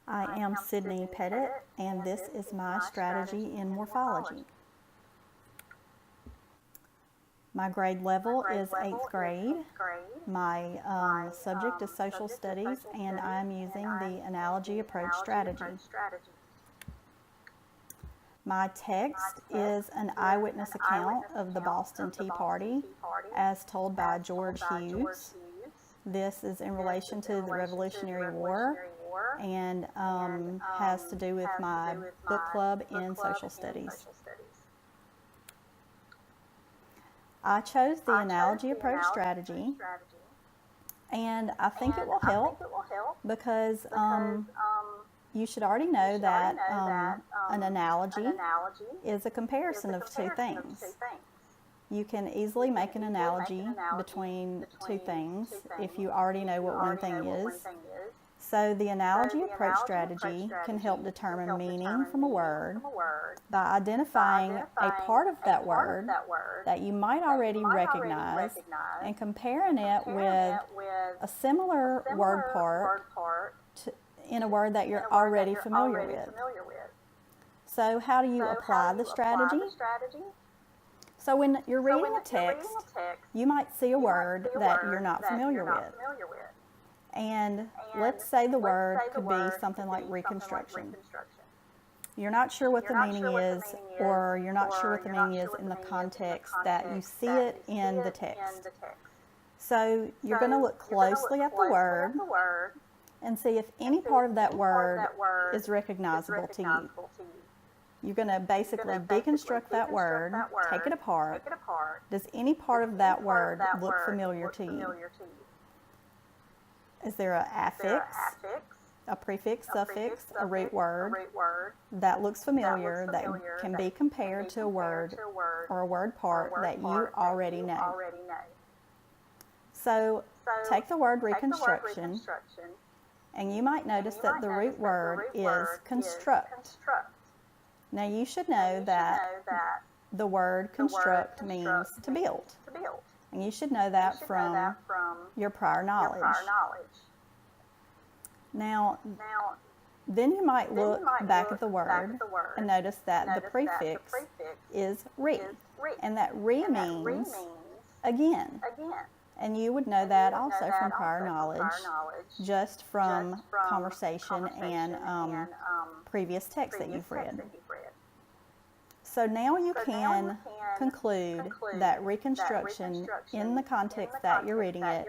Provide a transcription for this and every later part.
I am Sydney Pettit, and this is my strategy in morphology. My grade level is 8th grade. My subject is social studies, and I am using the analogy approach strategy. My text is an eyewitness account of the Boston Tea Party as told by George Hughes. This is in relation to the Revolutionary War and has to do with my book club in social studies. I chose the analogy approach strategy, and I think it will help because you should already know that an analogy is a comparison of two things. You can easily make an analogy between two things if you already know what one thing is. So the analogy approach strategy can help determine meaning from a word by identifying a part of that word that you might already recognize and comparing it with a similar word part in a word that you're already familiar with. So how do you apply the strategy? So when you're reading a text, you might see a word that you're not familiar with. And let's say the word could be something like reconstruction. You're not sure what the meaning is, or you're not sure what the meaning is in the context that you see it in the text. So you're going to look closely at the word and see if any part of that word is recognizable to you. You're going to basically deconstruct that word, take it apart. Does any part of that word look familiar to you? Is there an affix, a prefix, suffix, a root word that looks familiar, that can be compared to a word or a word part that you already know? So take the word reconstruction, and you might notice that the root word is construct. Now you should know that the word construct means to build. And you should know that from your prior knowledge. Now, then you might look back at the word and notice that the prefix is re, and that re means again. And you would know that also from prior knowledge, just from conversation and previous texts that you've read. So now you can conclude that reconstruction in the context that you're reading it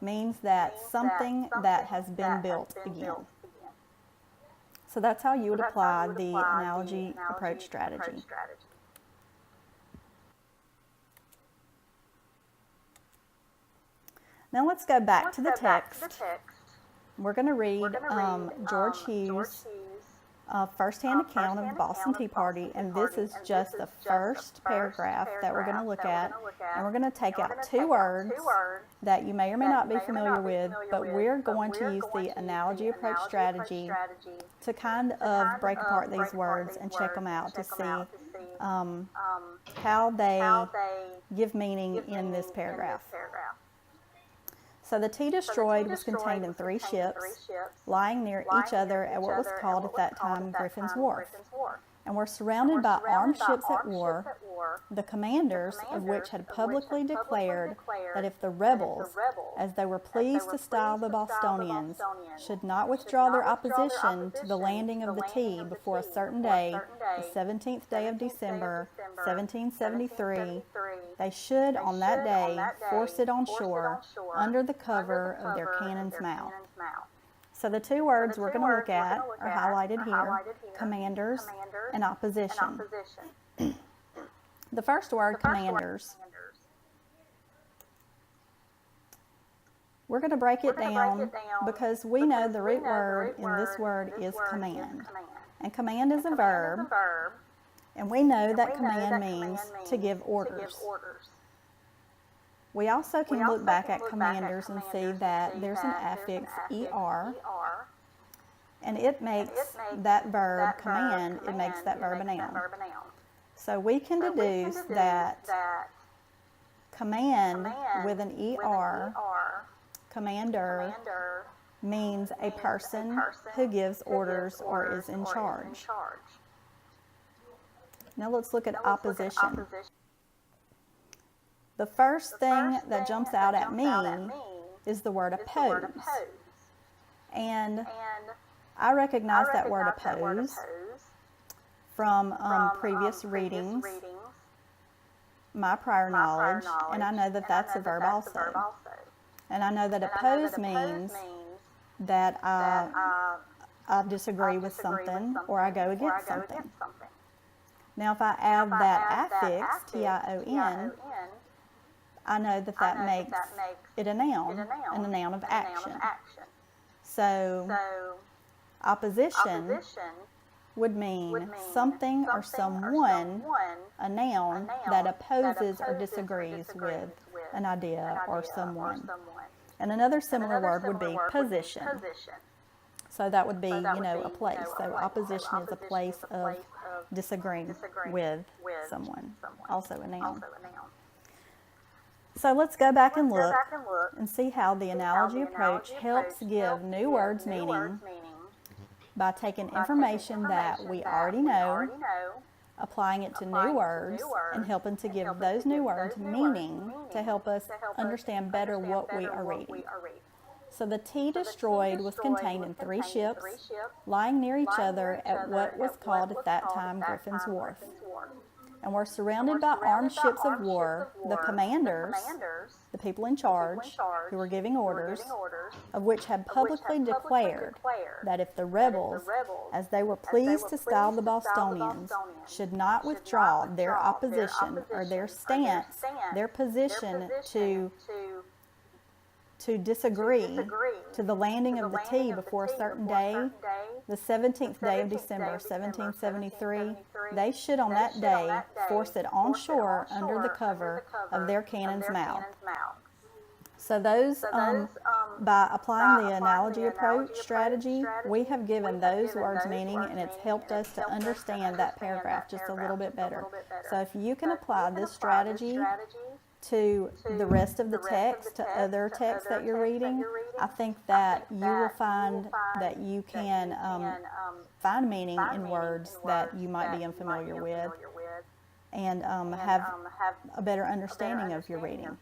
means that something that has been built again. So that's how you would apply the analogy approach strategy. Now let's go back to the text. We're going to read George Hughes' first-hand account of the Boston Tea Party, and this is just the first paragraph that we're going to look at, and we're going to take out two words that you may or may not be familiar with, but we're going to use the analogy approach strategy to kind of break apart these words and check them out to see how they give meaning in this paragraph. So the tea destroyed was contained in 3 ships, lying near each other at what was called at that time Griffin's Wharf, and were surrounded by armed ships at war, the commanders of which had publicly declared that if the rebels, as they were pleased to style the Bostonians, should not withdraw their opposition to the landing of the tea before a certain day, the 17th day of December, 1773, they should on that day force it on shore under the cover of their cannon's mouth. So the two words we're going to look at are highlighted here, commanders and opposition. The first word, commanders, we're going to break it down because we know the root word in this word is command. And command is a verb, and we know that command means to give orders. We also can look back at commanders and see that there's an affix, er, and it makes that verb command, it makes that verb a noun. So we can deduce that command with an er, commander, means a person who gives orders or is in charge. Now let's look at opposition. The first thing that jumps out at me is the word oppose. And I recognize that word oppose from previous readings, my prior knowledge, and I know that that's a verb also. And I know that oppose means that I disagree with something or I go against something. Now if I add that affix, T-I-O-N, I know that that makes it a noun, and a noun of action. So opposition would mean something or someone, a noun, that opposes or disagrees with an idea or someone. And another similar word would be position. So that would be, a place. So opposition is a place of disagreeing with someone, also a noun. So let's go back and look and see how the analogy approach helps give new words meaning by taking information that we already know, applying it to new words, and helping to give those new words meaning to help us understand better what we are reading. So the tea destroyed was contained in 3 ships lying near each other at what was called at that time Griffin's Wharf, and were surrounded by armed ships of war, the commanders, the people in charge, who were giving orders, of which had publicly declared that if the rebels, as they were pleased to style the Bostonians, should not withdraw their opposition or their stance, their position to disagree to the landing of the tea before a certain day, the 17th day of December, 1773, they should on that day force it on shore under the cover of their cannon's mouth. So those, by applying the analogy approach strategy, we have given those words meaning, and it's helped us to understand that paragraph just a little bit better. So if you can apply this strategy to the rest of the text, to other texts that you're reading, I think that you will find that you can find meaning in words that you might be unfamiliar with, and have a better understanding of your reading.